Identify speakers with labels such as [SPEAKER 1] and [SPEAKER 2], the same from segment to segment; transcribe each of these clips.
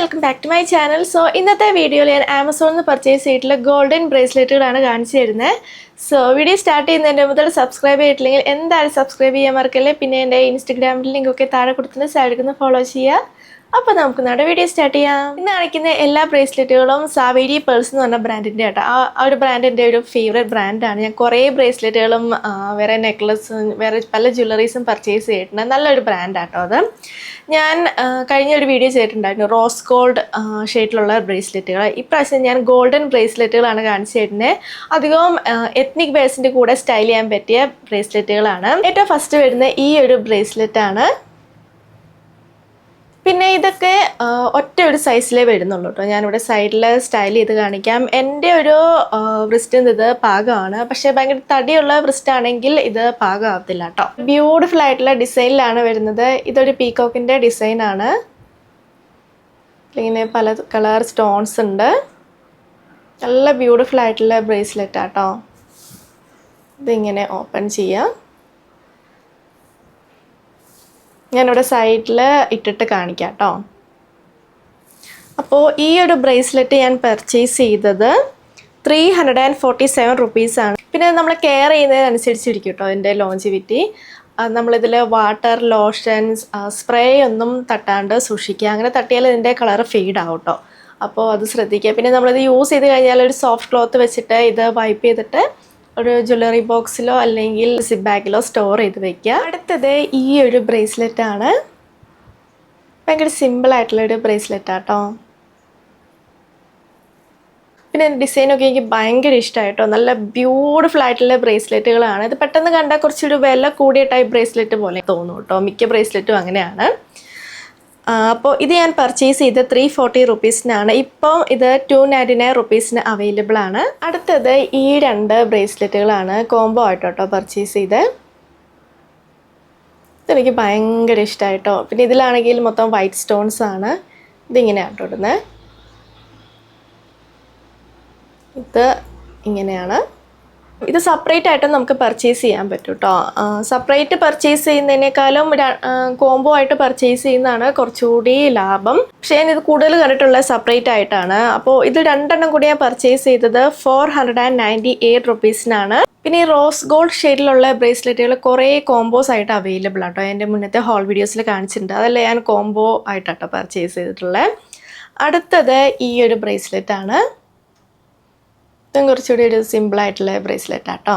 [SPEAKER 1] Welcome back to my channel. So ഇന്നത്തെ വീഡിയോയിൽ ഞാൻ ആമസോണിൽ നിന്ന് പർച്ചേസ് ചെയ്തിട്ടുള്ള ഗോൾഡൻ ബ്രേസ്ലെറ്റുകളാണ് കാണിച്ചു തരുന്നത്. സോ വീഡിയോ സ്റ്റാർട്ട് ചെയ്യുന്നതിൻ്റെ മുതൽ സബ്സ്ക്രൈബ് ചെയ്തിട്ടില്ലെങ്കിൽ എന്തായാലും സബ്സ്ക്രൈബ് ചെയ്യാൻ മറക്കല്ലേ. പിന്നെ എൻ്റെ ഇൻസ്റ്റഗ്രാമിൽ ലിങ്കൊക്കെ താഴെ കൊടുത്തിട്ട് സൈഡിൽ ഫോളോ ചെയ്യുക. അപ്പോൾ നമുക്ക് നമ്മുടെ വീഡിയോ സ്റ്റാർട്ട് ചെയ്യാം. ഇന്ന് കാണിക്കുന്ന എല്ലാ ബ്രേസ്ലെറ്റുകളും സാവേരി പേൾസ് എന്ന് പറഞ്ഞ ബ്രാൻഡിൻ്റെ ആട്ടോ. ആ ഒരു ബ്രാൻഡ് എൻ്റെ ഒരു ഫേവറേറ്റ് ബ്രാൻഡാണ്. ഞാൻ കുറേ ബ്രേസ്ലെറ്റുകളും വേറെ നെക്ലസും വേറെ പല ജ്വല്ലറീസും പർച്ചേസ് ചെയ്തിട്ടുണ്ട്. നല്ലൊരു ബ്രാൻഡാട്ടോ അത്. ഞാൻ കഴിഞ്ഞ ഒരു വീഡിയോ ചെയ്തിട്ടുണ്ടായിരുന്നു റോസ് ഗോൾഡ് ഷെയ്ഡിലുള്ള ബ്രേസ്ലെറ്റുകൾ. ഇപ്രാവശ്യം ഞാൻ ഗോൾഡൻ ബ്രേസ്ലെറ്റുകളാണ് കാണിച്ചു തരുന്നത്. അധികവും എത്നിക് വെയർസിൻ്റെ കൂടെ സ്റ്റൈൽ ചെയ്യാൻ പറ്റിയ ബ്രേസ്ലെറ്റുകളാണ്. ഏറ്റവും ഫസ്റ്റ് വരുന്ന ഈ ഒരു ബ്രേസ്ലെറ്റാണ്. പിന്നെ ഇതൊക്കെ ഒറ്റ ഒരു സൈസിലേ വരുന്നുള്ളൂ കേട്ടോ. ഞാനിവിടെ സൈഡിൽ സ്റ്റൈൽ ചെയ്ത് കാണിക്കാം. എൻ്റെ ഒരു വ്രിസ്റ്റിന് ഇത് പാകമാണ്, പക്ഷേ ഭയങ്കര തടിയുള്ള വ്രിസ്റ്റ് ആണെങ്കിൽ ഇത് പാകമാകത്തില്ല കേട്ടോ. ബ്യൂട്ടിഫുൾ ആയിട്ടുള്ള ഡിസൈനിലാണ് വരുന്നത്. ഇതൊരു പീകോക്കിൻ്റെ ഡിസൈനാണ്. ഇങ്ങനെ പല കളർ സ്റ്റോൺസ് ഉണ്ട്. നല്ല ബ്യൂട്ടിഫുൾ ആയിട്ടുള്ള ബ്രേസ്ലെറ്റാട്ടോ. ഇതിങ്ങനെ ഓപ്പൺ ചെയ്യാം. ഞാനിവിടെ സൈഡിൽ ഇട്ടിട്ട് കാണിക്കാം കേട്ടോ. അപ്പോൾ ഈ ഒരു ബ്രേസ്ലെറ്റ് ഞാൻ പർച്ചേസ് ചെയ്തത് 347 റുപ്പീസാണ്. പിന്നെ നമ്മൾ കെയർ ചെയ്യുന്നതിനനുസരിച്ചിരിക്കും കേട്ടോ ഇതിൻ്റെ ലോഞ്ചിവിറ്റി. നമ്മളിതിൽ വാട്ടർ, ലോഷൻസ്, സ്പ്രേ ഒന്നും തട്ടാണ്ട് സൂക്ഷിക്കുക. അങ്ങനെ തട്ടിയാൽ ഇതിൻ്റെ കളർ ഫെയ്ഡ് ആവും കേട്ടോ. അപ്പോൾ അത് ശ്രദ്ധിക്കുക. പിന്നെ നമ്മളിത് യൂസ് ചെയ്ത് കഴിഞ്ഞാൽ ഒരു സോഫ്റ്റ് ക്ലോത്ത് വെച്ചിട്ട് ഇത് വൈപ്പ് ചെയ്തിട്ട് ഒരു ജ്വല്ലറി ബോക്സിലോ അല്ലെങ്കിൽ സിപ്പ് ബാഗിലോ സ്റ്റോർ ചെയ്ത് വെക്കുക. അടുത്തത് ഈ ഒരു ബ്രേസ്ലെറ്റ് ആണ്. ഭയങ്കര സിമ്പിളായിട്ടുള്ളൊരു ബ്രേസ്ലെറ്റാട്ടോ. പിന്നെ ഡിസൈനൊക്കെ എനിക്ക് ഭയങ്കര ഇഷ്ടമായിട്ടോ. നല്ല ബ്യൂട്ടിഫുൾ ആയിട്ടുള്ള ബ്രേസ്ലെറ്റുകളാണ്. ഇത് പെട്ടെന്ന് കണ്ടാൽ കുറച്ചൊരു വില കൂടിയ ടൈപ്പ് ബ്രേസ്ലെറ്റ് പോലെ തോന്നും കേട്ടോ. മിക്ക ബ്രേസ്ലെറ്റും അങ്ങനെയാണ്. അപ്പോൾ ഇത് ഞാൻ പർച്ചേസ് ചെയ്ത് 340 റുപ്പീസിനാണ്. ഇപ്പം ഇത് 299 റുപ്പീസിന് അവൈലബിൾ ആണ്. അടുത്തത് ഈ രണ്ട് ബ്രേസ്ലെറ്റുകളാണ് കോംബോ ആയിട്ടോ പർച്ചേസ് ചെയ്ത്. ഇതെനിക്ക് ഭയങ്കര ഇഷ്ടമായിട്ടോ. പിന്നെ ഇതിലാണെങ്കിൽ മൊത്തം വൈറ്റ് സ്റ്റോൺസ് ആണ്. ഇതിങ്ങനെയാണ് കേട്ടോ ഇടുന്നത്. ഇത് ഇങ്ങനെയാണ്. ഇത് സെപ്പറേറ്റ് ആയിട്ടും നമുക്ക് പർച്ചേസ് ചെയ്യാൻ പറ്റും കേട്ടോ. സെപ്പറേറ്റ് പർച്ചേസ് ചെയ്യുന്നതിനേക്കാളും കോംബോ ആയിട്ട് പർച്ചേസ് ചെയ്യുന്നതാണ് കുറച്ചുകൂടി ലാഭം. പക്ഷേ ഞാനിത് കൂടുതൽ കണ്ടിട്ടുള്ള സെപ്പറേറ്റ് ആയിട്ടാണ്. അപ്പോൾ ഇത് രണ്ടെണ്ണം കൂടി ഞാൻ പർച്ചേസ് ചെയ്തത് 498 റുപ്പീസിനാണ്. പിന്നെ ഈ റോസ് ഗോൾഡ് ഷെയ്ഡിലുള്ള ബ്രേസ്ലെറ്റുകൾ കുറേ കോംബോസ് ആയിട്ട് അവൈലബിൾ ആട്ടോ. എൻ്റെ മുന്നത്തെ ഹോൾ വീഡിയോസിൽ കാണിച്ചിട്ടുണ്ട്. അതല്ല ഞാൻ കോംബോ ആയിട്ടാട്ടോ പർച്ചേസ് ചെയ്തിട്ടുള്ളത്. അടുത്തത് ഈ ഒരു ബ്രേസ്ലെറ്റ് ആണ്. ഇതും കുറച്ചുകൂടി ഒരു സിമ്പിളായിട്ടുള്ള ബ്രേസ്ലെറ്റ് ആട്ടോ.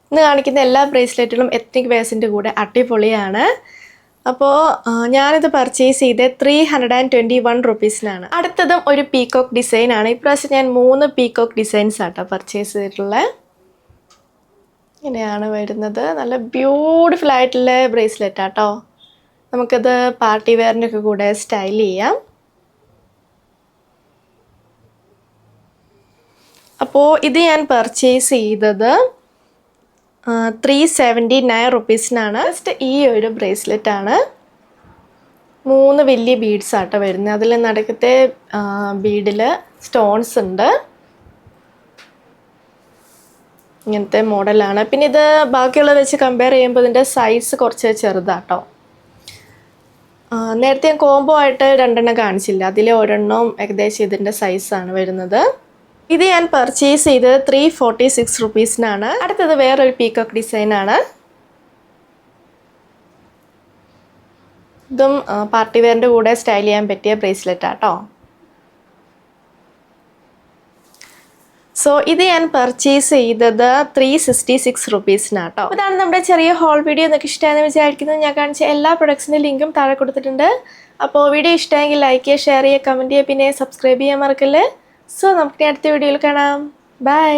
[SPEAKER 1] ഇന്ന് കാണിക്കുന്ന എല്ലാ ബ്രേസ്ലെറ്റുകളും എത്നിക് വെയർസിൻ്റെ കൂടെ അടിപൊളിയാണ്. അപ്പോൾ ഞാനിത് പർച്ചേസ് ചെയ്ത് 321 റുപ്പീസിനാണ്. അടുത്തതും ഒരു പീകോക്ക് ഡിസൈനാണ്. ഇപ്രാവശ്യം ഞാൻ 3 പീകോക്ക് ഡിസൈൻസ് ആട്ടോ പർച്ചേസ് ചെയ്തിട്ടുള്ളത്. ഇങ്ങനെയാണ് വരുന്നത്. നല്ല ബ്യൂട്ടിഫുൾ ആയിട്ടുള്ള ബ്രേസ്ലെറ്റ് ആട്ടോ. നമുക്കത് പാർട്ടി വെയറിൻ്റെ ഒക്കെ കൂടെ സ്റ്റൈൽ ചെയ്യാം. അപ്പോൾ ഇത് ഞാൻ പർച്ചേസ് ചെയ്തത് 379 റുപ്പീസിനാണ്. ജസ്റ്റ് ഈ ഒരു ബ്രേസ്ലെറ്റാണ്. 3 വലിയ ബീഡ്സ് ആട്ടോ വരുന്നത്. അതിൽ നടുക്കത്തെ ബീഡിൽ സ്റ്റോൺസ് ഉണ്ട്. ഇങ്ങനത്തെ മോഡലാണ്. പിന്നെ ഇത് ബാക്കിയുള്ള വെച്ച് കമ്പയർ ചെയ്യുമ്പോൾ ഇതിൻ്റെ സൈസ് കുറച്ച് ചെറുതാട്ടോ. നേരത്തെ ഞാൻ കോംബോ ആയിട്ട് രണ്ടെണ്ണം കാണിച്ചില്ല. അതിൽ ഒരെണ്ണം ഏകദേശം ഇതിൻ്റെ സൈസാണ് വരുന്നത്. ഇത് ഞാൻ പർച്ചേസ് ചെയ്ത് 346 റുപ്പീസിനാണ്. അടുത്തത് വേറൊരു പീകോക്ക് ഡിസൈനാണ്. ഇതും പാർട്ടി വെയറിൻ്റെ കൂടെ സ്റ്റൈൽ ചെയ്യാൻ പറ്റിയ ബ്രേസ്ലെറ്റ് ആട്ടോ. സോ ഇത് ഞാൻ പർച്ചേസ് ചെയ്തത് 366 റുപ്പീസിനാട്ടോ. ഇതാണ് നമ്മുടെ ചെറിയ ഹോൾ വീഡിയോ. നിങ്ങൾക്ക് ഇഷ്ടമായെന്ന് വിചാരിക്കുന്നത്. ഞാൻ കാണിച്ച എല്ലാ പ്രൊഡക്ട്സിൻ്റെ ലിങ്കും താഴെ കൊടുത്തിട്ടുണ്ട്. അപ്പോൾ വീഡിയോ ഇഷ്ടമെങ്കിൽ ലൈക്ക് ചെയ്യുക, ഷെയർ ചെയ്യുക, കമൻറ്റ് ചെയ്യുക, പിന്നെ സബ്സ്ക്രൈബ് ചെയ്യാൻ മറക്കല്ലേ. സോ നമുക്ക് അടുത്ത വീഡിയോയിൽ കാണാം. ബൈ.